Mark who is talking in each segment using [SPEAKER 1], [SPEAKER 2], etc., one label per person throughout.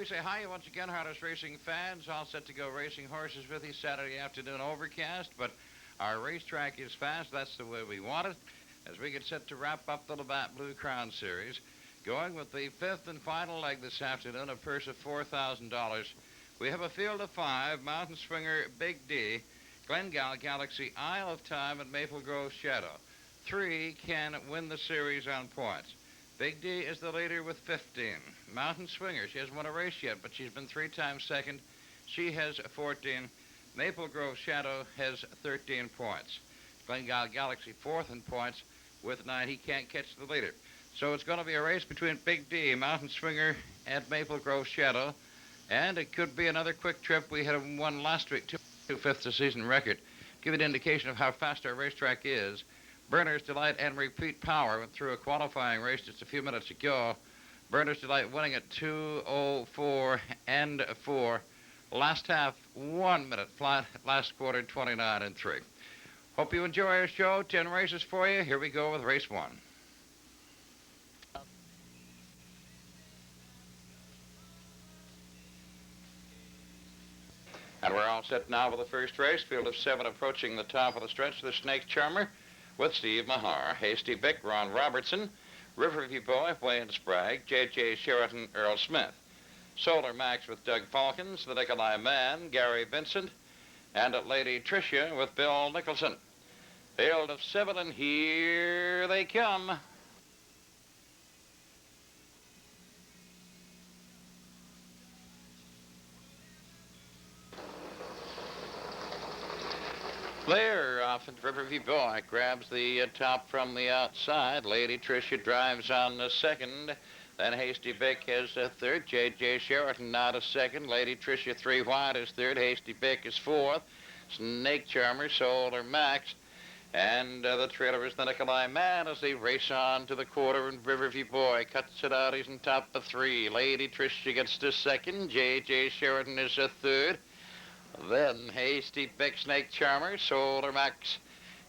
[SPEAKER 1] say hi once again, Harness Racing fans. All set to go racing horses with you Saturday afternoon overcast, but our racetrack is fast. That's the way we want it. As we get set to wrap up the Labatt Blue Crown Series, going with the fifth and final leg this afternoon, a purse of $4,000. We have a field of 5, Mountain Swinger, Big D, Glengale Galaxy, Isle of Time, and Maple Grove Shadow. 3 can win the series on points. Big D is the leader with 15. Mountain Swinger, she hasn't won a race yet, but she's been 3 times second. She has 14. Maple Grove Shadow has 13 points. Glengale Galaxy fourth in points with 9. He can't catch the leader. So it's going to be a race between Big D, Mountain Swinger, and Maple Grove Shadow. And it could be another quick trip. We had one last week, 2/5 the season record. Give an indication of how fast our racetrack is. Burner's Delight and Repeat Power went through a qualifying race just a few minutes ago. Burner's Delight winning at 2:04 and 4. Last half, 1 minute flat. Last quarter, 29 and 3. Hope you enjoy our show. 10 races for you. Here we go with race 1. And we're all set now for the first race. Field of 7 approaching the top of the stretch. The Snake Charmer with Steve Mahar, Hasty Bick, Ron Robertson, Riverview Boy, Wayne Sprague, J.J. Sheraton, Earl Smith, Solar Max with Doug Falkins, the Nikolai Man, Gary Vincent, and Lady Tricia with Bill Nicholson. Field of 7, and here they come. There, off and Riverview Boy grabs the top from the outside. Lady Tricia drives on the second. Then Hasty Bick has a third. J.J. Sheraton now to second. Lady Tricia 3 wide is third. Hasty Bick is fourth. Snake Charmer, Solar Max. And the trailer is the Nikolai Man as they race on to the quarter, and Riverview Boy cuts it out. He's in top of 3. Lady Tricia gets to second. J.J. Sheraton is a third. Then Hasty Bick, Snake Charmer, Solar Max,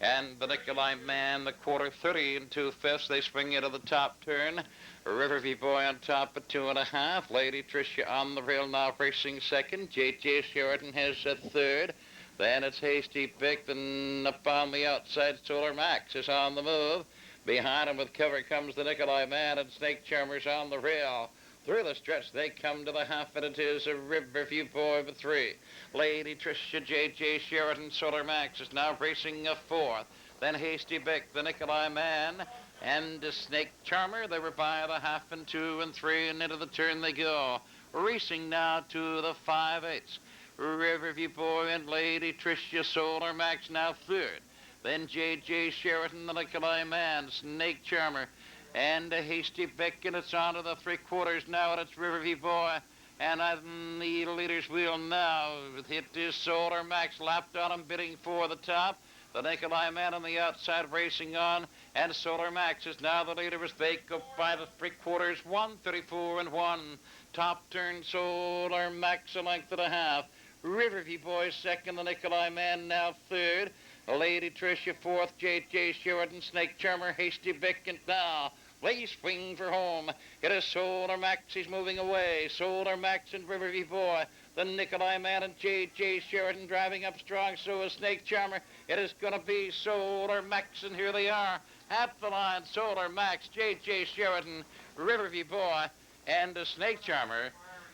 [SPEAKER 1] and the Nikolai Man, the quarter 30 and 2/5. They swing into the top turn. Riverview Boy on top at 2.5. Lady Tricia on the rail now racing second. J.J. Sheraton has a third. Then it's Hasty Bick. Then up on the outside, Solar Max is on the move. Behind him with cover comes the Nikolai Man, and Snake Charmer's on the rail. Through the stretch, they come to the half, and it is a Riverview Boy with 3. Lady Tricia, J.J. Sheraton, Solar Max is now racing a fourth. Then Hasty Bick, the Nikolai Man, and the Snake Charmer. They were by the half and 2 and 3, and into the turn they go. Racing now to the 5/8. Riverview Boy and Lady Tricia, Solar Max now third. Then J.J. Sheraton, the Nikolai Man, Snake Charmer, and a Hasty Bick, and it's on to the 3/4 now, and it's Riverview Boy. And on the leader's wheel now, it is Solar Max, lapped on him, bidding for the top. The Nikolai Man on the outside racing on, and Solar Max is now the leader as they go by the 3/4, 1:34 and 1. Top turn, Solar Max, a length and a half. Riverview Boy second, the Nikolai Man now third. Lady Tricia fourth, J.J. Sheraton, Snake Charmer, Hasty Bick, and now they swing for home. It is Solar Max, he's moving away. Solar Max and Riverview Boy. The Nikolai Man and J.J. Sheraton driving up strong, so is Snake Charmer. It is going to be Solar Max, and here they are at the line. Solar Max, J.J. Sheraton, Riverview Boy, and the Snake Charmer.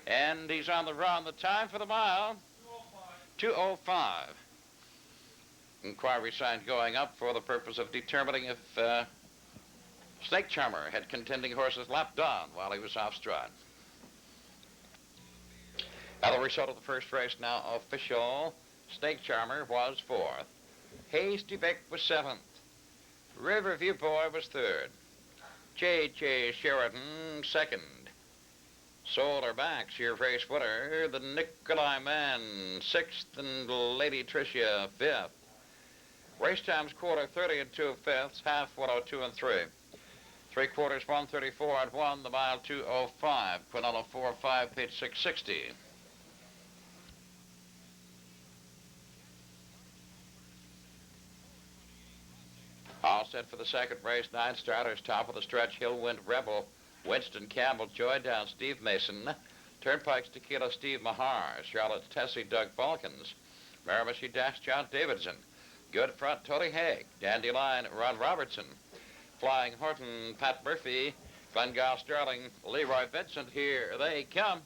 [SPEAKER 1] And he's on the run. The time for the mile, 2:05. Inquiry sign going up for the purpose of determining if Snake Charmer had contending horses lapped on while he was off stride. Now the result of the first race now official. Snake Charmer was fourth. Hasty Bick was seventh. Riverview Boy was third. J.J. Sheraton second. Solar Max, your race winner. The Nikolai Man sixth, and Lady Tricia fifth. Race times quarter 30 and 2/5, half 1:02 and 3. 3/4 1:34 and 1. The mile 2:05. Quinella 4-5, pitch 660. All set for the second race. 9 starters, top of the stretch. Hill Wind Rebel, Winston Campbell, Joy Down, Steve Mason, Turnpike's Tequila, Steve Mahar. Charlotte's Tessie, Doug Falcons. Miramichi Dash, John Davidson. Good Front, Tony Haig. Dandelion, Ron Robertson. Flying Horton, Pat Murphy. Glengall Sterling, Leroy Vincent. Here they come.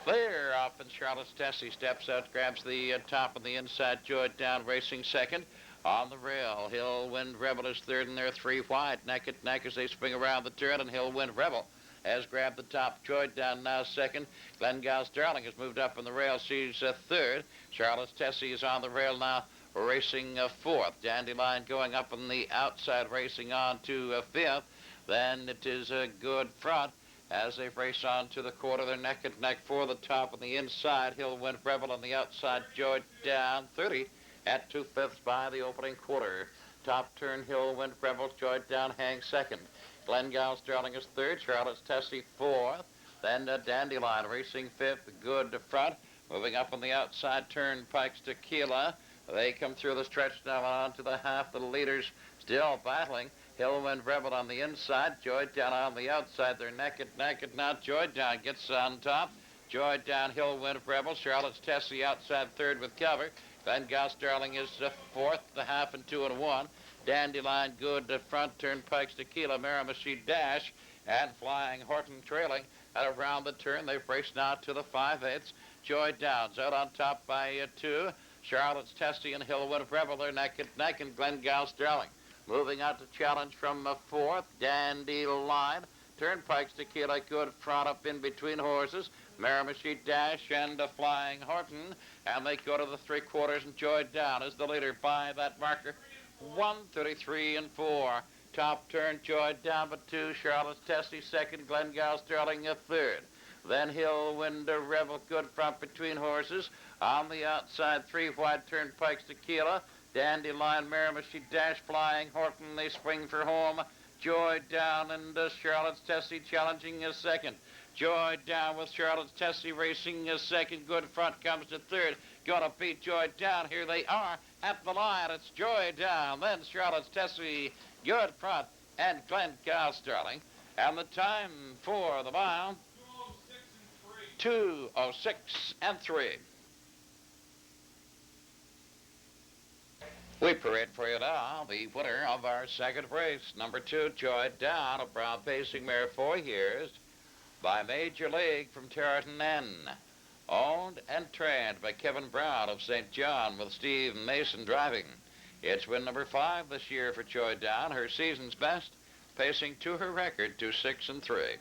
[SPEAKER 1] Clear off, and Charlotte's Tessie steps out, grabs the top on the inside. Joy down, racing second. On the rail, Hill Wind Rebel is third, and they're three wide. Neck and neck as they swing around the turn, and Hill Wind Rebel has grabbed the top. Joy down now second. Glengall Sterling has moved up on the rail. She's third. Charlotte's Tessie is on the rail now, racing fourth. Dandelion going up on the outside, racing on to fifth. Then it is a Good Front. As they race on to the quarter, they're neck and neck for the top on the inside. Hill Wind Rebel on the outside. Joy down 30 at 2/5 by the opening quarter. Top turn, Hill Wind Rebel. Joy down, Hang second. Glengall Sterling is third. Charlotte's Tessie fourth. Then Dandelion racing fifth. Good Front. Moving up on the outside, Turnpike's Tequila. They come through the stretch now on to the half. The leaders still battling. Hill Wind Rebel on the inside. Joy down on the outside. They're neck and neck, and now Joy down gets on top. Joy down, Hill Wind Rebel. Charlotte's Tessie outside third with cover. Glengall Sterling is fourth, the half, and 2 and 1. Dandelion Good Front. Turnpike's Tequila. Miramichi Dash and Flying Horton trailing at around the turn. They've raced now to the 5/8. Joy Downs out on top by 2. Charlotte's Tessie and Hill Wind Rebel are neck and neck, and Glengall Sterling moving out to challenge from fourth. Dandelion. Turnpike's Tequila. Good Front up in between horses. Miramichi Dash and Flying Horton. And they go to the 3/4, and Joy Down is the leader by that marker. 1:33 and 4. Top turn, Joy down but 2. Charlotte's Tessie second. Glengall Sterling third. Then Hill Wind Rebel. Good Front between horses. On the outside, 3 wide. Turnpike's Tequila. Dandelion, Miramichi Dash, Flying Horton. They swing for home. Joy Down and Charlotte's Tessie challenging a second. Joy Down with Charlotte's Tessie racing a second. Good Front comes to third. Gonna beat Joy Down. Here they are at the line. It's Joy Down, then Charlotte's Tessie, Good Front, and Glengall Sterling. And the time for the mile, 2:06 and 3. We parade for you now the winner of our second race, number 2, Joy Down, a brown pacing mare, 4 years, by Major League from Territon N. Owned and trained by Kevin Brown of St. John with Steve Mason driving. It's win number 5 this year for Joy Down, her season's best, pacing to her record to 6 and 3.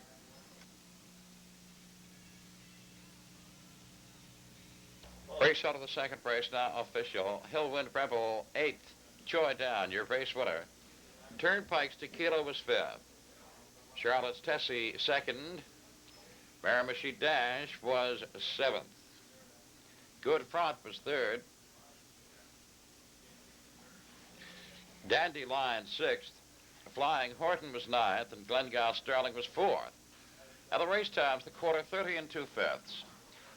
[SPEAKER 1] Race out of the second race now official. Hill Wind Rebel 8th. Joy Down, your race winner. Turnpike's Tequila was 5th. Charlotte's Tessie 2nd. Miramichi Dash was 7th. Good Front was 3rd. Dandelion 6th. Flying Horton was 9th, and Glengall Sterling was 4th. Now the race times, the quarter 30 and 2/5.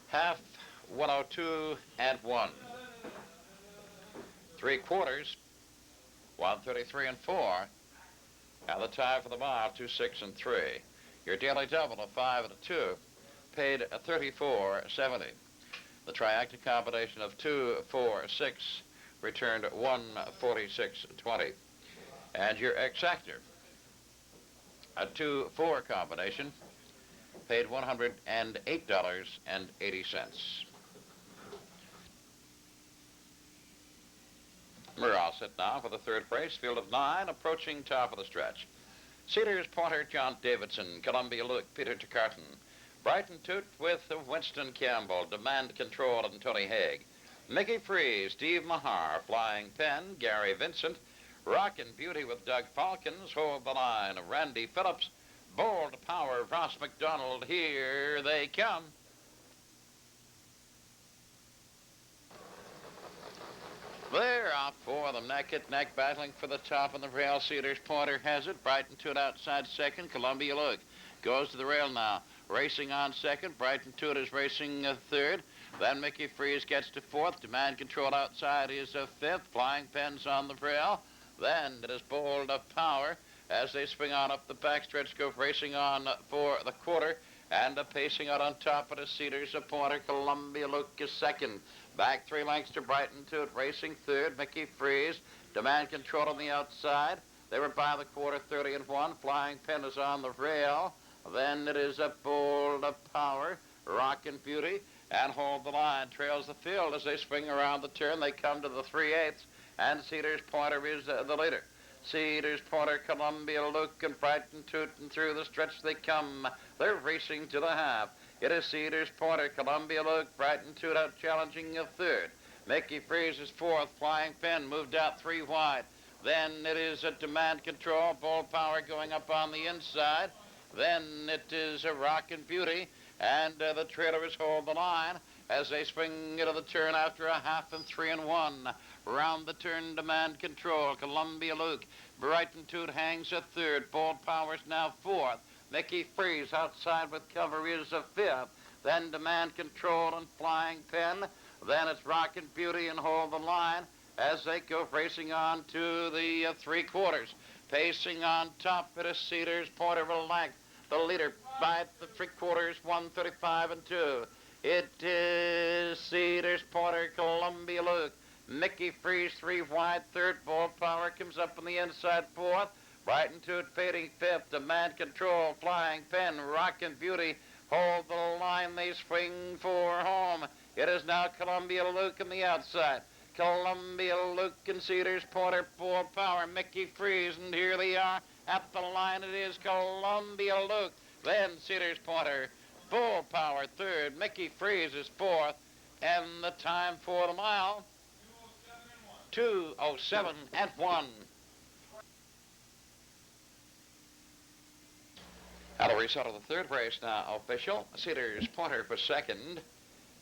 [SPEAKER 1] Half 1:02 and 1. 3/4 1:33 and 4. And the time for the mile 2:06 and 3. Your daily double of 5 and a 2 paid $34.70. The triactic combination of 2, 4, 6 returned $146.20. And your exactor, a 2-4 combination, paid $108.80. We're all set now for the third race, field of 9, approaching top of the stretch. Cedars Pointer, John Davidson. Columbia Luke, Peter Tecarton. Brighton Toot with Winston Campbell. Demand Control and Tony Haig. Mickey Free, Steve Mahar. Flying Pen, Gary Vincent. Rockin' Beauty with Doug Falcons. Hold the Line, Randy Phillips. Bold Power, Ross McDonald. Here they come. They're off for them, neck and neck, battling for the top on the rail. Cedars Pointer has it. Brighton Toot outside second. Columbia Luke goes to the rail now. Racing on second. Brighton Toot is racing third. Then Mickey Freeze gets to fourth. Demand Control outside is fifth. Flying Pen's on the rail. Then it is Bold Power as they swing on up the backstretch, go racing on for the quarter. And pacing out on top of the Cedars, a Pointer. Columbia Luke is second. Back 3 lengths to Brighton Toot, racing third. Mickey Freeze, Demand Control on the outside. They were by the quarter, 30-1. Flying Pen is on the rail. Then it is a Bold Power, Rockin' Beauty, and Hold the Line. Trails the field as they swing around the turn. They come to the 3/8, and Cedars Pointer is the leader. Cedars Pointer, Columbia Luke, and Brighton Toot, and through the stretch they come. They're racing to the half. It is Cedars Pointer, Columbia Luke, Brighton Toot out challenging a third. Mickey Freeze is fourth. Flying Pen moved out 3 wide. Then it is a Demand Control, Bold Power going up on the inside. Then it is a Rockin' Beauty, and the trailer is Hold the Line as they swing into the turn after a half and 3-1. Round the turn, Demand Control, Columbia Luke, Brighton Toot hangs a third. Bold Power's now fourth. Mickey Freeze outside with cover is a fifth. Then Demand Control and Flying Pen. Then it's Rockin' Beauty and Hold the Line as they go racing on to the 3/4. Pacing on top, it is Cedars Pointer Relax. The leader by the 3/4, 135-2. It is Cedars Pointer, Columbia Luke. Mickey Freeze 3 wide, third. Bold Power comes up on the inside, fourth. Brighton Toot fading fifth. Demand Control, Flying Pen, Rockin' Beauty, Hold the Line. They swing for home. It is now Columbia Luke on the outside. Columbia Luke and Cedars Pointer, Bold Power, Mickey Freeze, and here they are at the line. It is Columbia Luke, then Cedars Pointer, Bold Power third, Mickey Freeze is fourth, and the time for the mile, 2:07-1. Now the result of the third race now official. Cedars Pointer was second.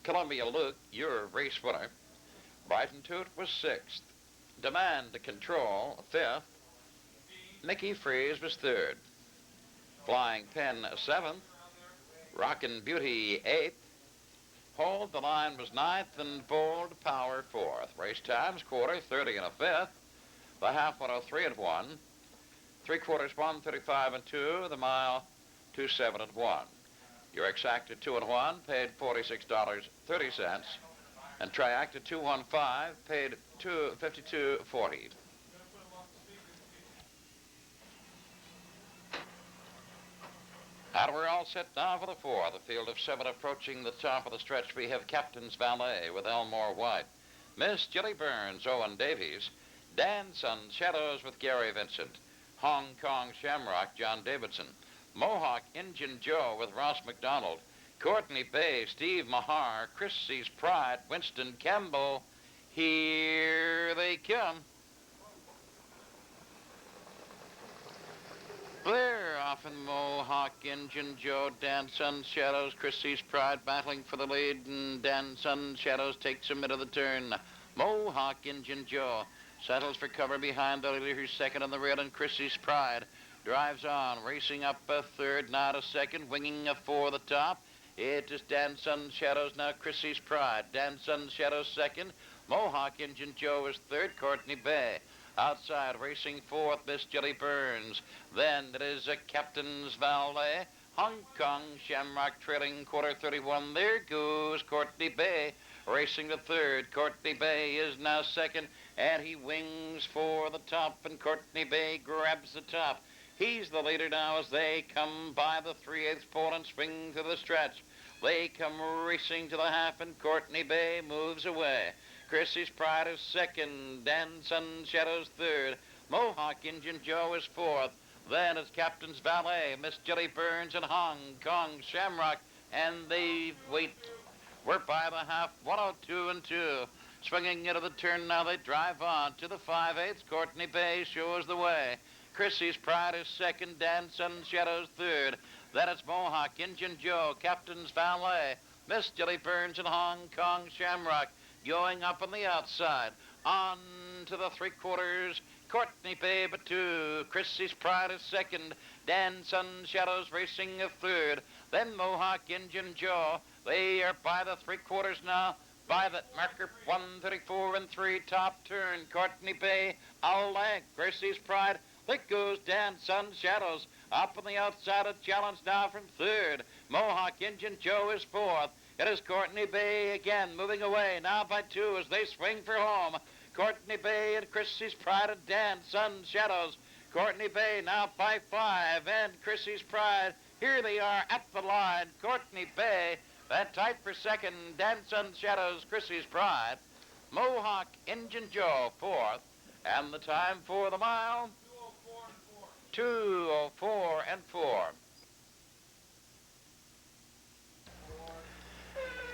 [SPEAKER 1] Columbia Luke, your race winner. Brighton Toot was sixth. Demand Control, fifth. Mickey Freeze was third. Flying Pen, seventh. Rockin' Beauty, eighth. Hold the Line was ninth, and Bold Power, fourth. Race times, quarter, 30 1/5. The half, 103-1. 3/4, 135-2. The mile, 2:07-1. Your exacta 2-1, paid $46.30. And triacta 215, paid $52.40. And we're all set now for the 4. The field of 7 approaching the top of the stretch. We have Captain's Valet with Elmore White, Miss Jilly Burns, Owen Davies, Dance on Shadows with Gary Vincent, Hong Kong Shamrock, John Davidson, Mohawk Injun Joe with Ross McDonald, Courtney Bay, Steve Mahar, Chrissy's Pride, Winston Campbell. Here they come. They're off in Mohawk Injun Joe, Dance on Shadows, Chrissy's Pride battling for the lead, and Dance on Shadows takes him into the turn. Mohawk Injun Joe settles for cover behind the leader who's second on the rail, and Chrissy's Pride drives on, racing up a third, not a second, winging a 4 the top. It is Dance on Shadows now, Chrissy's Pride. Dance on Shadows second. Mohawk Injun Joe is third. Courtney Bay outside, racing fourth, Miss Jilly Burns. Then it is a Captain's Valet. Hong Kong Shamrock trailing quarter 31. There goes Courtney Bay, racing the third. Courtney Bay is now second, and he wings for the top, and Courtney Bay grabs the top. He's the leader now as they come by the 3/8 pole and swing to the stretch. They come racing to the half, and Courtney Bay moves away. Chrissy's Pride is second. Dance on Shadows third. Mohawk Injun Joe is fourth. Then it's Captain's Valet, Miss Jilly Burns, and Hong Kong Shamrock, and they wait. We're by the half, 102-2. Swinging into the turn now, they drive on to the 5/8. Courtney Bay shows the way. Chrissy's Pride is second. Dance on Shadows third. Then it's Mohawk Injun Joe, Captain's Valet, Miss Jilly Burns, and Hong Kong Shamrock going up on the outside. On to the 3/4. Courtney Bay but 2. Chrissy's Pride is second. Dance on Shadows racing a third. Then Mohawk Injun Joe. They are by the 3/4 now. By that marker, 134-3, top turn. Courtney Bay, a leg. Chrissy's Pride There goes Dan Sun Shadows. Up on the outside, a challenge now from third. Mohawk Injun Joe is fourth. It is Courtney Bay again, moving away now by two as they swing for home. Courtney Bay and Chrissy's Pride and Dan Sun Shadows. Courtney Bay now by five, and Chrissy's Pride. Here they are at the line. Courtney Bay, that tight for second. Dan Sun Shadows, Chrissy's Pride. Mohawk Injun Joe fourth. And the time for the mile? 2:04 and 4.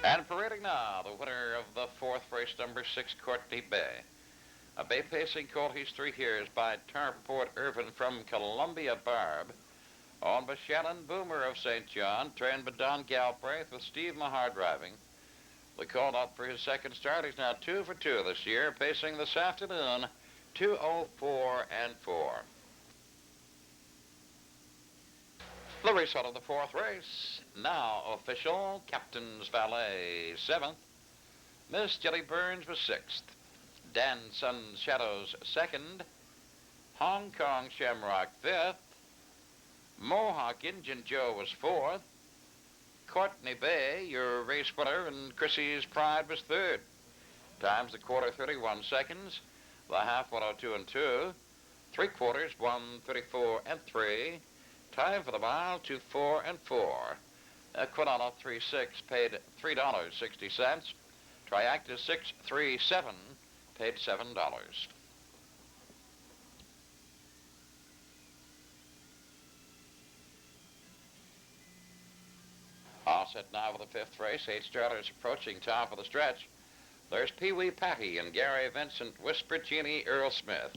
[SPEAKER 1] And parading now, the winner of the fourth race, number 6, Courtney Bay. A bay pacing colt, he's 3 years, by Tarport Irvin from Columbia Barb. Owned by Shannon Boomer of St. John, trained by Don Galbraith with Steve Mahar driving. The colt out for his second start. He's now 2 for 2 this year, pacing this afternoon, 2:04 and 4. The result of the fourth race, now official. Captain's Valet 7th. Miss Jelly Burns was 6th. Dan Sun Shadows 2nd. Hong Kong Shamrock 5th. Mohawk Injun Joe was 4th. Courtney Bay, your race winner, and Chrissy's Pride was 3rd. Times the quarter 31 seconds. The half 1:02 and 2. 3/4 1:34 and 3. Time for the mile 2:04 and 4. Quinana 3.6 paid $3.60. Triactus 6.37 paid $7. All set now for the fifth race. 8 starters approaching top of the stretch. There's Pee Wee Patty and Gary Vincent, Whisper Genie, Earl Smith.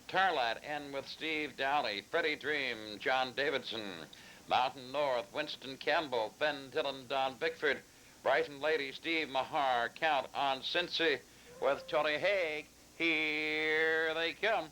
[SPEAKER 1] Tarlat N with Steve Downey, Freddie Dream, John Davidson, Mountain North, Winston Campbell, Ben Dillon, Don Bickford, Brighton Lady, Steve Mahar, Count on Cincy with Tony Haig. Here they come.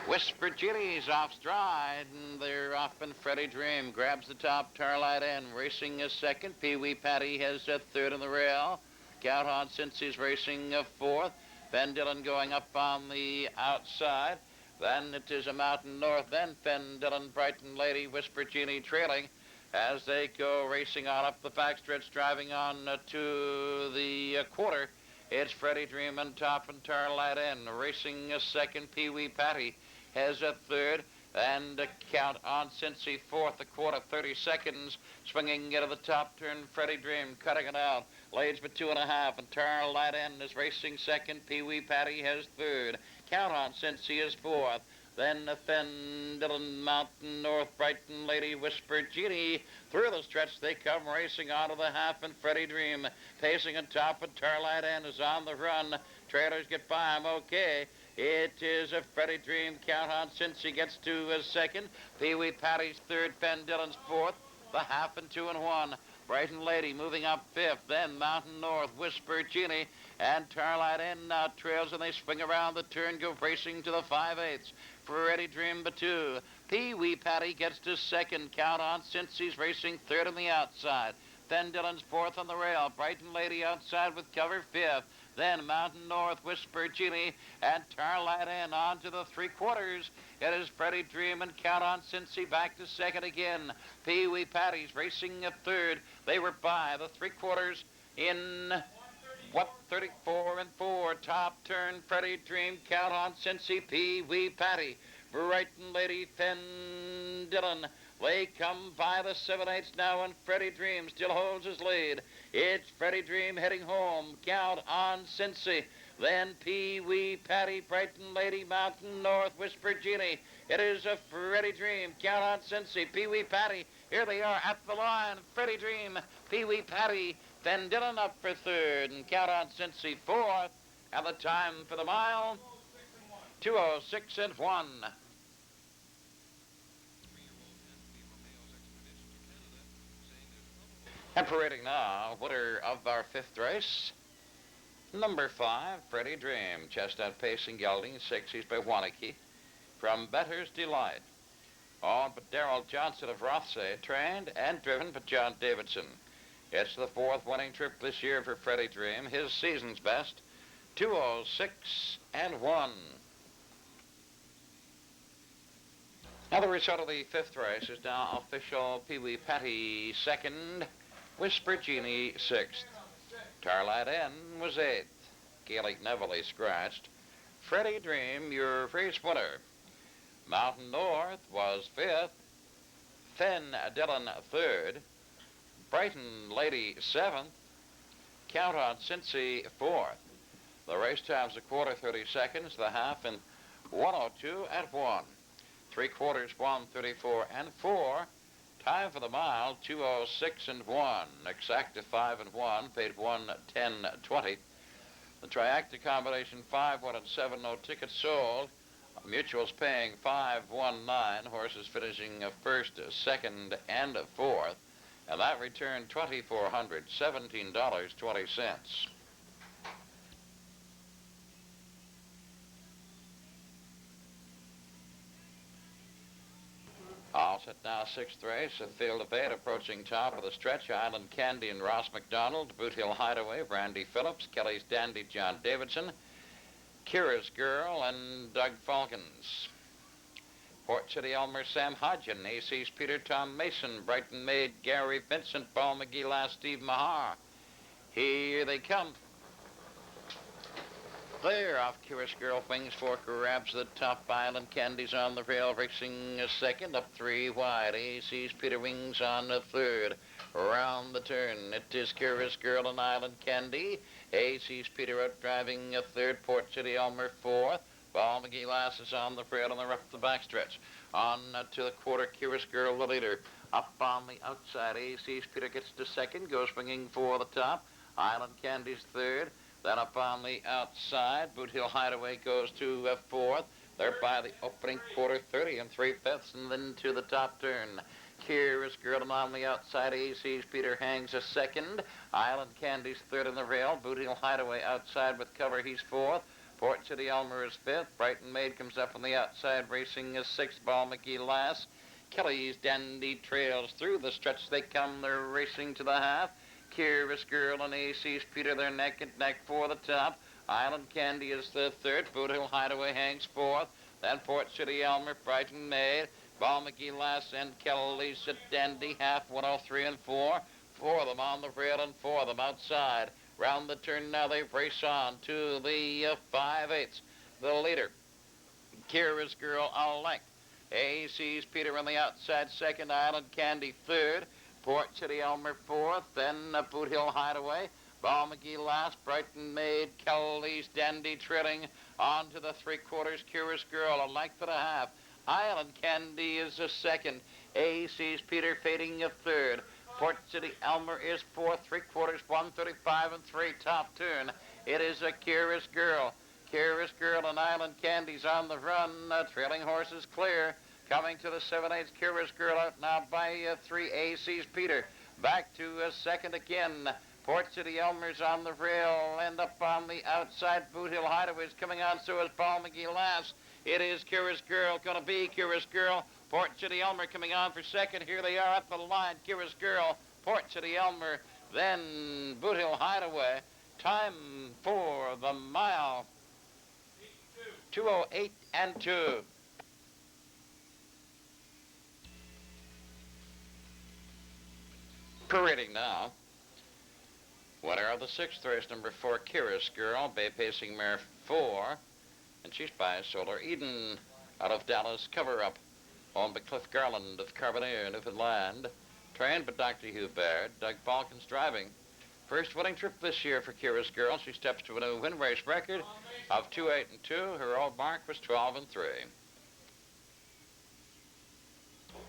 [SPEAKER 1] Whisper Genie's off stride, and they're off, and Freddie Dream grabs the top. Tarlight N racing a second. Pee Wee Patty has a third in the rail. Count on Cincy's racing a fourth. Ben Dillon going up on the outside. Then it is a Mountain North. Then Ben Dillon, Brighton Lady, Whisper Genie trailing as they go racing on up the backstretch, driving on to the quarter. It's Freddie Dream on top and Tarlight N racing a second. Pee Wee Patty has a third, and Count on Cincy fourth, a quarter 30 seconds, swinging into the top turn. Freddie Dream cutting it out, leads by 2.5, and Tarlight N is racing second. Pee Wee Patty has third. Count on Cincy is fourth. Then Ben Dillon, Mountain North, Brighton Lady, Whisper Genie. Through the stretch they come racing onto the half, and Freddie Dream pacing on top, and Tarlight N is on the run. Trailers get by him okay. It is a Freddie Dream. Count on Cincy gets to a second. Pee Wee Patty's third. Ben Dillon's fourth. The half and 2 and 1. Brighton Lady moving up fifth. Then Mountain North, Whisper Genie, and Tarlight N now trails, and they swing around the turn, go racing to the 5/8. Freddie Dream by 2. Pee Wee Patty gets to second. Count on Cincy's racing third on the outside. Ben Dillon's fourth on the rail. Brighton Lady outside with cover fifth. Then Mountain North, Whisper Genie, and Tarlight N on to the 3/4. It is Freddie Dream and Count on Cincy back to second again. Pee Wee Patty's racing a third. They were by the 3/4 in 34 and 4. Top turn, Freddie Dream, Count on Cincy, Pee Wee Patty, Brighton Lady, Ben Dillon. They come by the 7/8 now, and Freddie Dream still holds his lead. It's Freddie Dream heading home. Count on Cincy. Then Pee Wee Patty, Brighton Lady, Mountain North, Whisper Genie. It is a Freddie Dream. Count on Cincy. Pee Wee Patty. Here they are at the line. Freddie Dream, Pee Wee Patty, Ben Dillon up for third, and Count on Cincy fourth. And the time for the mile, 2:06 and 1. And parading now, winner of our fifth race, number 5, Freddie Dream. Chestnut pacing, gelding, 6. He's by Wanakee from Better's Delight. Owned by Darrell Johnson of Rothsay, trained and driven by John Davidson. It's the 4th winning trip this year for Freddie Dream, his season's best. 206 and 1. Now the result of the fifth race is now official Pee Wee Patty second, Whisper Genie sixth. Starlight N was eighth. Gaelic Neville scratched. Freddie Dream, your race winner. Mountain North was fifth. Finn Dillon third. Brighton Lady seventh. Count on Cincy fourth. The race time's a quarter 30 seconds, the half in 1:02 and 1. 3/4 1:34 and 4. Time for the mile 2:06 and 1. Exacta 5 and 1, paid 1:10.20. The triacta combination 5, 1 and 7, no tickets sold. Mutuals paying 519. Horses finishing first, second, and fourth. And that returned $2,400, $17.20. All set now, sixth race, a field of 8 approaching top of the stretch. Island Candy and Ross McDonald, Boot Hill Hideaway, Brandy Phillips, Kelly's Dandy, John Davidson, Kira's Girl, and Doug Falcons. Port City Elmer, Sam Hodgin, AC's Peter, Tom Mason, Brighton Maid, Gary Vincent, Paul McGee, last Steve Mahar. Here they come. Clear off Kira's Girl, Wings Fork grabs the top. Island Candy's on the rail, racing a second, up 3 wide. AC's Peter, Wings on the third. Around the turn, it is Kira's Girl and Island Candy. AC's Peter out driving a third. Port City Elmer fourth. Paul McGee last is on the rail on the rough the backstretch. On to the quarter, Kira's Girl the leader. Up on the outside, AC's Peter gets to second, goes swinging for the top. Island Candy's third. Then up on the outside, Boot Hill Hideaway goes to fourth. They're by the opening quarter, 30 and 3/5, and then to the top turn. Kira's Girl and on the outside, AC's Peter hangs a second. Island Candy's third in the rail. Boot Hill Hideaway outside with cover, he's fourth. Port City Elmer is fifth. Brighton Maid comes up on the outside, racing is sixth. Paul McGee last. Kelly's Dandy trails through the stretch. They come, they're racing to the half. Kira's Girl and AC's Peter, they're neck and neck for the top. Island Candy is the third. Boot Hill Hideaway hangs fourth. Then Port City Elmer, Brighton Maid, Paul McGee last, and Kelly's Dandy half, 1:03 and 4. 4 of them on the rail and 4 of them outside. Round the turn now they race on to the 5/8. The leader, Kira's Girl, a length. AC's Peter on the outside second. Island Candy third. Port City Elmer fourth, then Boot Hill Hideaway. Paul McGee last, Brighton Maid, Kelly's Dandy trailing on to the 3/4. Kira's Girl, a length and a half. Island Candy is a second. AC's Peter fading a third. Port City Elmer is fourth, 3/4, 1:35 and 3, top turn. It is a Kira's Girl. Kira's Girl and Island Candy's on the run, trailing horses clear. Coming to the 7/8, Kira's Girl out now by 3, AC's Peter. Back to second again. Port City Elmer's on the rail, and up on the outside, Boot Hill Hideaway's coming on, so is Paul McGee last. It is Kira's Girl, gonna be Kira's Girl. Port City Elmer coming on for second. Here they are at the line, Kira's Girl, Port City Elmer, then Boot Hill Hideaway. Time for the mile, 2:08 and 2. Parading now. Winner of the sixth race, number 4, Kira's Girl, Bay Pacing Mare 4, and she's by Solar Eden out of Dallas. Cover Up, owned by Cliff Garland of Carbonear, Newfoundland, trained by Dr. Hugh Baird. Doug Falcon's driving. First winning trip this year for Kira's Girl. She steps to a new win race record of 2:08 and 2. Her old mark was 12 and 3.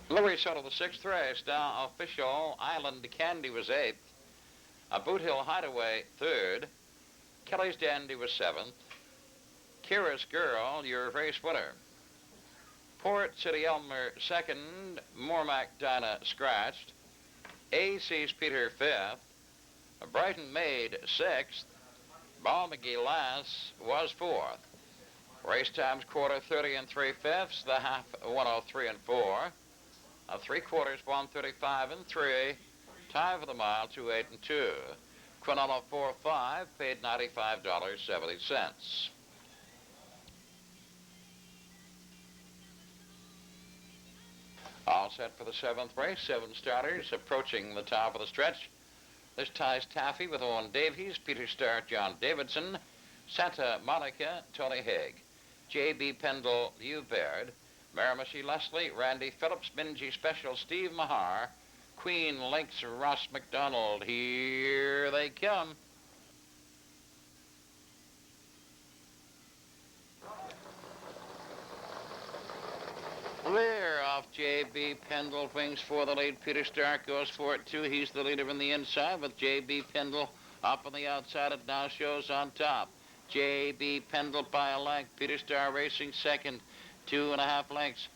[SPEAKER 1] Livery out of the sixth race, now official. Island Candy was 8th. A Boot Hill Hideaway 3rd. Kelly's Dandy was 7th. Kira's Girl, your race winner. Port City Elmer 2nd. Mormac Dinah scratched. AC's Peter 5th. Brighton Maid 6th. Paul McGee last was 4th. Race times quarter 30 and 3/5. The half 1:03 and 4. 3/4 1:35 and 3. Time for the mile 2:08 and 2. Quinella 4-5, paid $95.70. All set for the seventh race. 7 starters approaching the top of the stretch. There's Ties Taffy with Owen Davies, Peter Starr, John Davidson, Santa Monica, Tony Haig, J.B. Pendle, Hugh Baird, Miramichi Leslie, Randy Phillips, Minji Special, Steve Mahar, Queen Links, Ross McDonald. Here they come. They're off. J.B. Pendle wings for the lead. Peter Starr goes for it too. He's the leader in the inside with J.B. Pendle up on the outside. It now shows on top. J.B. Pendle by a length. Peter Starr racing second. 2.5 lengths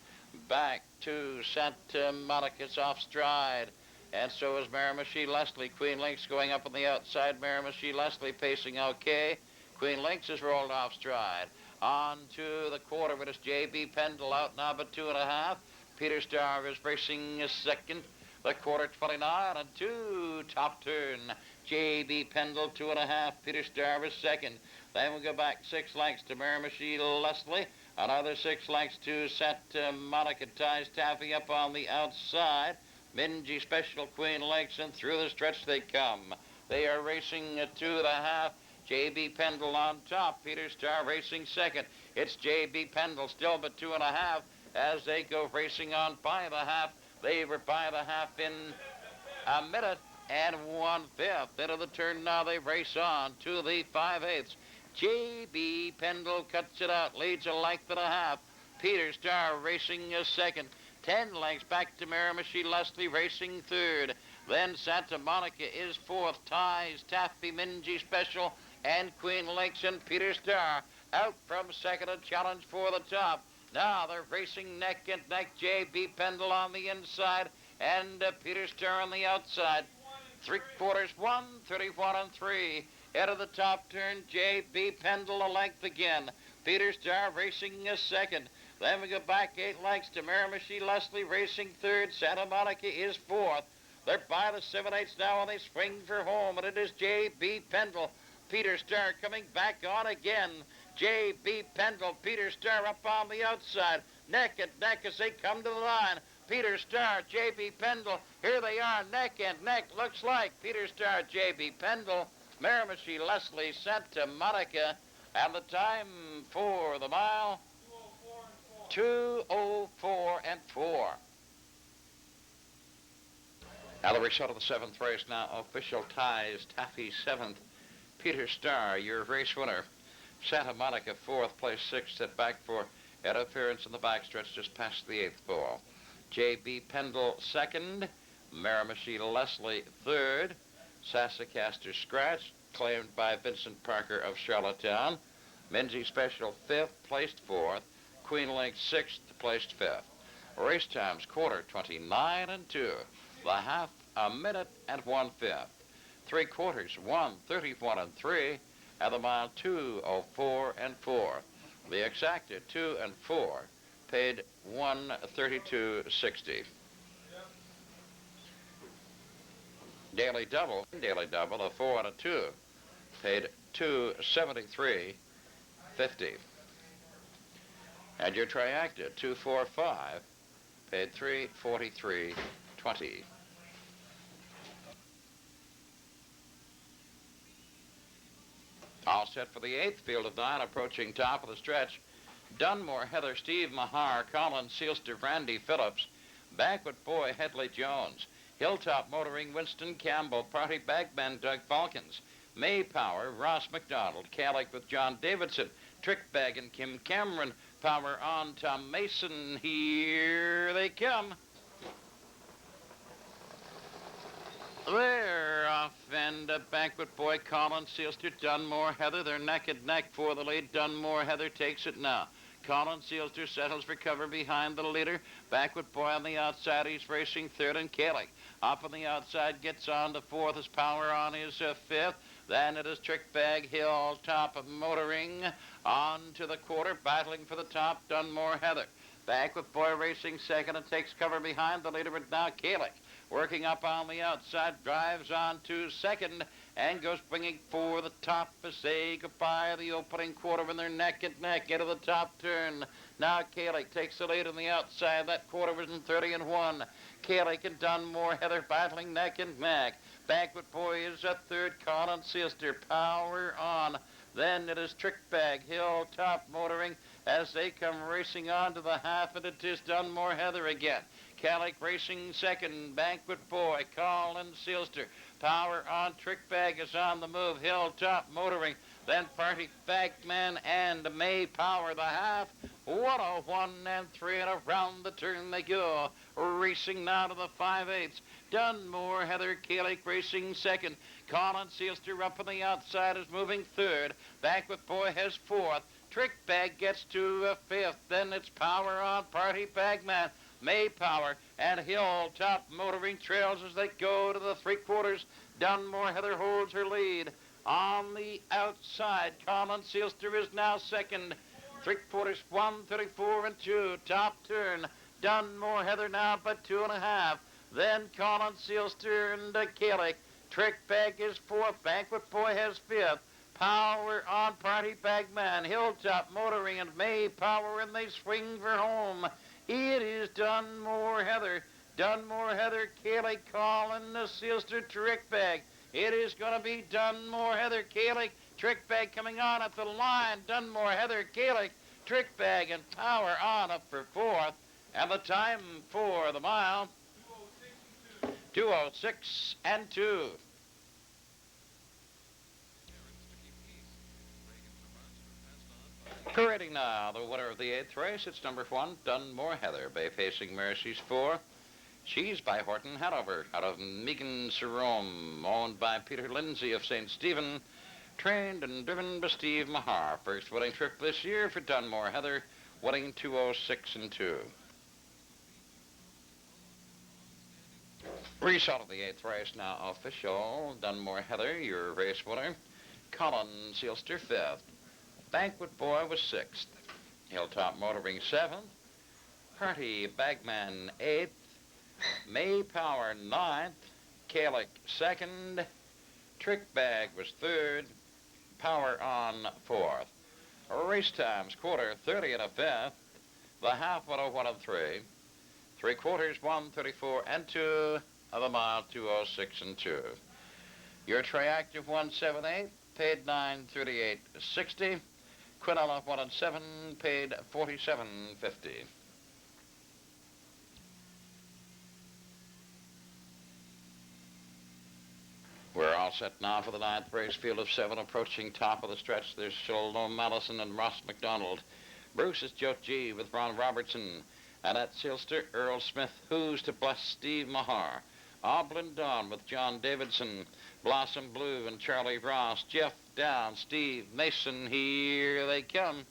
[SPEAKER 1] back to Santa Monica's off stride. And so is Miramichi Leslie. Queen Links going up on the outside. Miramichi Leslie pacing okay. Queen Links is rolled off stride. On to the quarter, but it's J.B. Pendle out now but 2.5. Peter Starr is racing second. The quarter 29 and 2. Top turn. J.B. Pendle 2.5. Peter Starr is second. Then we go back 6 lengths to Miramichi Leslie. Another 6 lengths to Santa Monica. Ties Taffy up on the outside. Minji Special, Queen Links, and through the stretch they come. They are racing at 2.5. J.B. Pendle on top. Peter Starr racing second. It's J.B. Pendle still but 2.5 as they go racing on by the half. They were by the half in a minute and 1/5. Into the turn now they race on to the 5/8. J.B. Pendle cuts it out, leads a length and a half. Peter Starr racing second. 10 lengths back to Miramichi Leslie racing third. Then Santa Monica is fourth. Ties Taffy, Minji Special, and Queen Links and Peter Starr out from second. A challenge for the top. Now they're racing neck and neck. J.B. Pendle on the inside and Peter Starr on the outside. 3/4, 1:31 and 3. Head of the top turn. J.B. Pendle a length again. Peter Starr racing second. Then we go back 8 lengths to Miramichi Leslie racing third. Santa Monica is fourth. They're by the 7/8 now and they swing for home, and it is J.B. Pendle. Peter Starr coming back on again. J.B. Pendle, Peter Starr up on the outside. Neck and neck as they come to the line. Peter Starr, J.B. Pendle, here they are, neck and neck. Looks like Peter Starr, J.B. Pendle, Miramichi Leslie, Santa Monica, and the time for the mile, 2:04 and 4. Now the result of the 7th race now. Official Ties Taffy 7th. Peter Starr, your race winner. Santa Monica 4th, place 6th, set back for interference in the backstretch just past the 8th ball. J.B. Pendle 2nd. Miramichi Leslie 3rd. Sassacastor Scratch, claimed by Vincent Parker of Charlottetown. Minji Special 5th, placed 4th. Queen Link 6th, placed 5th. Race times quarter 29 and 2. The half, a minute and 1/5. 3/4, 1:31 and 3. And the mile, 2:04 and 4. The exacta 2 and 4 paid $132.60. Daily double, a 4 and a 2 paid $273.50. And your triacta 245 paid $343.20. All set for the 8th, field of 9, approaching top of the stretch. Dunmore, Heather, Steve Mahar, Colin Sealster, Randy Phillips, Banquet Boy, Hedley Jones, Hilltop Motoring, Winston Campbell, Party Bagman, Doug Falcons, May Power, Ross McDonald, Calic with John Davidson, Trick Bag and Kim Cameron, Power on Tom Mason. Here they come. They're off, and Banquet Boy, Colin Sealster, Dunmore, Heather. They're neck and neck for the lead. Dunmore, Heather takes it now. Colin Sealster settles for cover behind the leader. Banquet Boy on the outside. He's racing third, and Kalik up on the outside gets on to fourth. His Power on his fifth. Then it is Trick Bag, Hill, top of Motoring. On to the quarter, battling for the top, Dunmore, Heather. Banquet Boy racing second and takes cover behind the leader, but now Kalik working up on the outside, drives on to second, and goes bringing for the top as they goodbye the opening quarter when they're neck and neck into the top turn. Now Kalik takes the lead on the outside. That quarter was in 30-1. Kalik and Dunmore Heather battling neck and neck. Banquet Boy is at third. Colin Sister power on. Then it is Trick Bag, Hilltop motoring as they come racing on to the half, and it is Dunmore Heather again. Calic racing second. Banquet Boy, Colin Sealster. Power on. Trick Bag is on the move. Hilltop motoring. Then Party Bagman and May Power the half. 101 and 3, and around the turn they go. Racing now to the 5/8. Dunmore Heather, Kalik racing second. Colin Sealster up on the outside is moving third. Banquet Boy has fourth. Trick Bag gets to fifth. Then it's Power on. Party Bagman, May Power, and Hilltop motoring trails as they go to the 3/4. Dunmore Heather holds her lead. On the outside, Colin Sealster is now second. 3/4, 134 and 2. Top turn. Dunmore Heather now but 2.5. Then Colin Sealster and Kalik. Trick Bag is fourth. Banquet Boy has fifth. Power on. Party Bagman, Hilltop motoring, and May Power, and they swing for home. It is Dunmore Heather. Dunmore Heather, Kalik, Colin Sealster, Trick Bag. It is going to be Dunmore Heather, Kalik, Trick Bag coming on at the line. Dunmore Heather, Kalik, Trick Bag, and Power on up for fourth. And the time for the mile, 2:06 and 2. Parading now, the winner of the 8th race. It's number 1, Dunmore Heather, Bay Facing Mercy's 4. She's by Horton Hanover, out of Megan Sarome, owned by Peter Lindsay of St. Stephen, trained and driven by Steve Mahar. First winning trip this year for Dunmore Heather, winning 2:06 and 2. Result of the 8th race now official. Dunmore Heather, your race winner. Colin Sealster, 5th. Banquet Boy was 6th. Hilltop Motoring, 7th. Party Bagman, 8th. May Power, 9th. Kalik, 2nd. Trick Bag was 3rd. Power on, 4th. Race times, quarter, 30 and a 5th. The half, 101 and 3. 3/4, 134 and 2. Of the mile, 2:06 and 2. Your Triactive 178, paid 938.60. Quinella 1 and 7, paid 47.50. We're all set now for the 9th race. Field of 7 approaching top of the stretch. There's Sheldon Mallison and Ross McDonald. Bruce is Joe G with Ron Robertson. Annette Sealster, Earl Smith, Who's to Bless Steve Mahar. Oblin Dawn with John Davidson. Blossom Blue and Charlie Ross. Jeff Down, Steve Mason, here they come.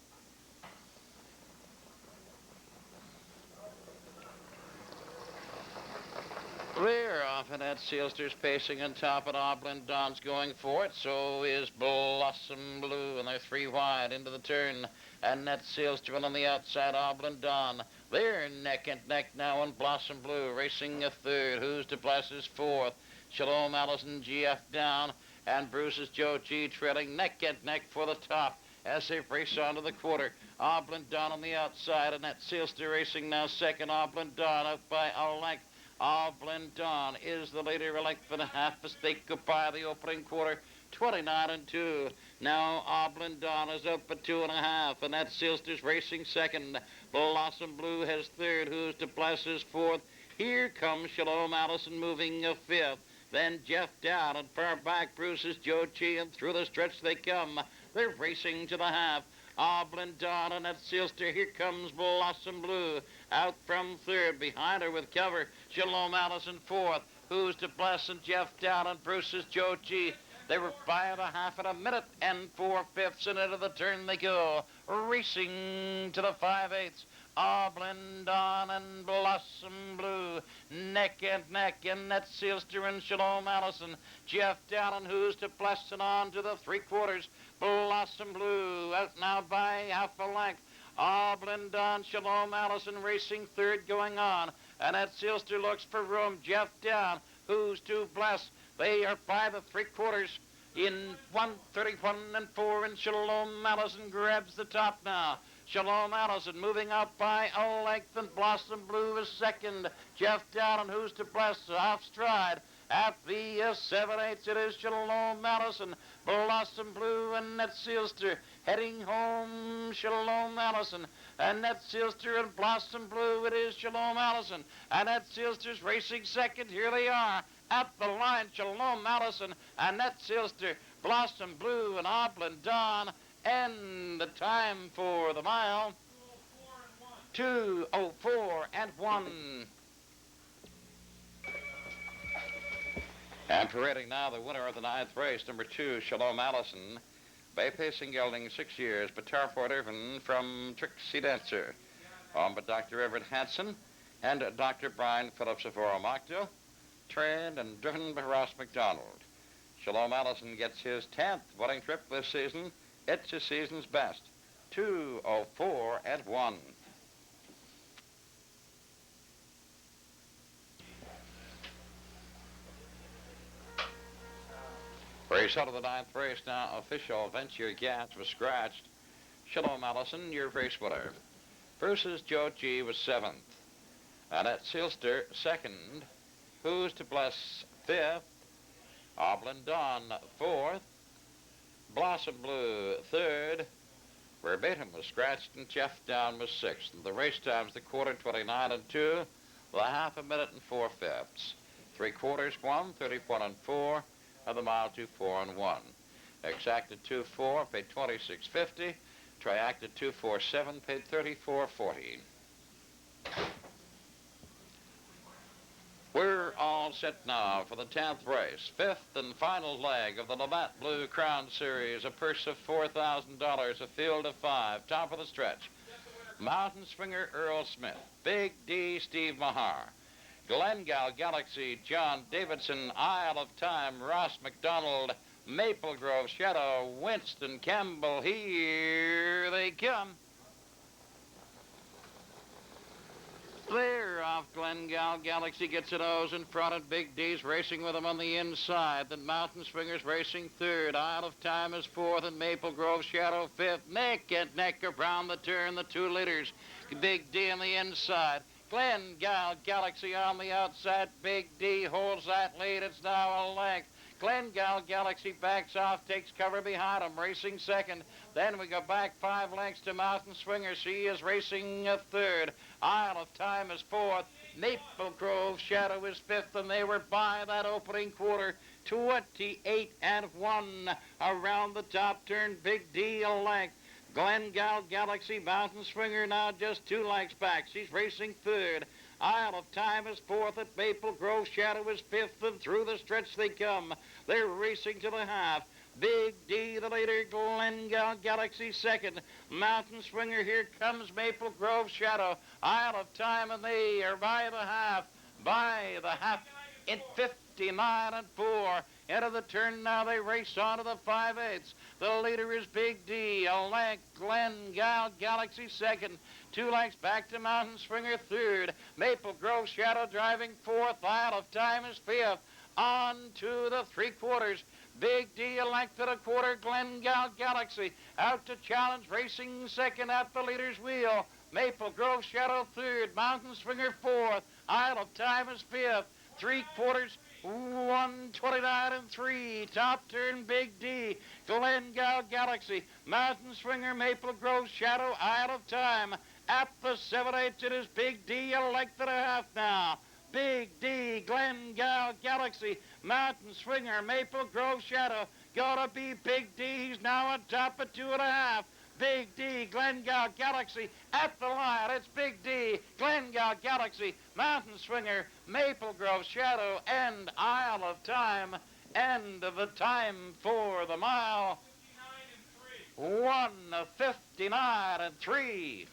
[SPEAKER 1] We're off, and Annette Sealster's pacing on top, and Oblin Dawn's going for it. So is Blossom Blue, and they're 3 wide into the turn. Annette Sealster on the outside, Oblin Dawn. They're neck and neck now, and Blossom Blue racing a 3rd. Who's to Bless is 4th. Shalom Allison, GF Down, and Bruce's Joe G trailing neck and neck for the top as they race on to the quarter. Oblin Dawn on the outside, and that Sealster racing now 2nd. Oblin Dawn up by a length. Oblin Dawn is the leader, a length and a half mistake goodbye the opening quarter. 29 and 2. Now Oblin Dawn is up at 2.5, and that Sealster's racing 2nd. Blossom Blue has 3rd. Who's to Bless is 4th. Here comes Shalom Allison moving a 5th. Then Jeff Down, and far back Bruce's Joe G, and through the stretch they come. They're racing to the half. Oblin Dawn and that Sealster. Here comes Blossom Blue. Out from 3rd. Behind her with cover. Shalom Allison 4th. Who's to Bless and Jeff Down and Bruce's Joe G. They were by a half in a minute and 4/5, and into the turn they go. Racing to the 5/8. Oblin Dawn and Blossom Blue, neck and neck, and that Sealster and Shalom Allison. Jeff Down and Who's to Bless, and on to the 3/4. Blossom Blue out now by half a length. Oblin Dawn, Shalom Allison racing 3rd going on. And that Sealster looks for room. Jeff down. Who's to bless? They are by the three-quarters in 1:31 and 4, and Shalom Allison grabs the top now. Shalom Allison moving up by a length, and Blossom Blue is second. Jeff down, and who's to bless? Off stride. At the 7/8, it is Shalom Allison, Blossom Blue, and Net Sealster heading home. Shalom Allison, and Net Sealster and Blossom Blue. It is Shalom Allison, and Net Sealster's racing second. Here they are at the line. Shalom Allison and Net Sealster, Blossom Blue, and Oblin Dawn. And the time for the mile, 2:04 and 1. And parading now the winner of the 9th race, number 2, Shalom Allison, Bay Pacing Gelding, 6 years, Batar Fort Irvin from Trixie Dancer. Owned by Dr. Everett Hansen and Dr. Brian Phillips of Oromakto, trained and driven by Ross McDonald. Shalom Allison gets his 10th winning trip this season. It's his season's best, 2:04 and 1. Race out of the 9th race now, official. Venture Gas was scratched. Shalom Allison, your race winner. Bruce's Joe G was 7th. Annette Sealster, 2nd. Who's to Bless, 5th. Oblin Dawn, 4th. Blossom Blue, 3rd. Verbatim was scratched, and Jeff Down was 6th. And the race times, the quarter 29 and 2, the half a minute and 4/5. 3/4 1:31 and 4, and the mile 2:4 and 1. Exacted 2:4 paid $26.50. Triacted 2:47 paid $34.40. We're all set now for the 10th race, 5th and final leg of the Labatt Blue Crown Series, a purse of $4,000, a field of 5, top of the stretch. Mountain Springer Earl Smith, Big D Steve Mahar, Glengale Galaxy John Davidson, Isle of Time Ross McDonald, Maple Grove Shadow Winston Campbell. Here they come. They're off. Glengale Galaxy gets a nose in front, and Big D's racing with him on the inside. Then Mountain Swingers racing 3rd. Isle of Time is 4th, and Maple Grove Shadow 5th. Neck and neck around the turn, the 2 leaders. Big D on the inside. Glengale Galaxy on the outside. Big D holds that lead. It's now a length. Glengale Galaxy backs off, takes cover behind him, racing 2nd. Then we go back 5 lengths to Mountain Swinger. She is racing 3rd. Isle of Time is 4th. Maple Grove Shadow is 5th, and they were by that opening quarter, 28 and 1. Around the top turn, Big D a length. Glengale Galaxy, Mountain Swinger now just 2 lengths back. She's racing 3rd. Isle of Time is 4th, at Maple Grove Shadow is 5th, and through the stretch they come. They're racing to the half. Big D, the leader, Glengale Galaxy 2nd. Mountain Swinger, here comes Maple Grove Shadow. Isle of Time, and they are by the half in 59 and 4. Into the turn now, they race on to the 5/8. The leader is Big D, a length. Glengale Galaxy 2nd. 2 lengths back to Mountain Swinger 3rd. Maple Grove Shadow driving 4th. Isle of Time is 5th. On to the 3/4. Big D a length and a quarter. Glengale Galaxy out to challenge, racing 2nd at the leader's wheel. Maple Grove Shadow 3rd. Mountain Swinger 4th. Isle of Time is 5th. 3/4 1:29 and 3. Top turn, Big D. Glengale Galaxy, Mountain Swinger, Maple Grove Shadow, Isle of Time. At the 7/8, it is Big D, a length and a half now. Big D, Glengale Galaxy, Mountain Swinger, Maple Grove Shadow. Gotta be Big D. He's now on top at 2.5. Big D, Glengale Galaxy at the line. It's Big D, Glengale Galaxy, Mountain Swinger, Maple Grove Shadow, and Isle of Time. End of the time for the mile. 1:59 and 3.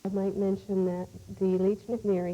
[SPEAKER 2] I might mention that the Leech McNeary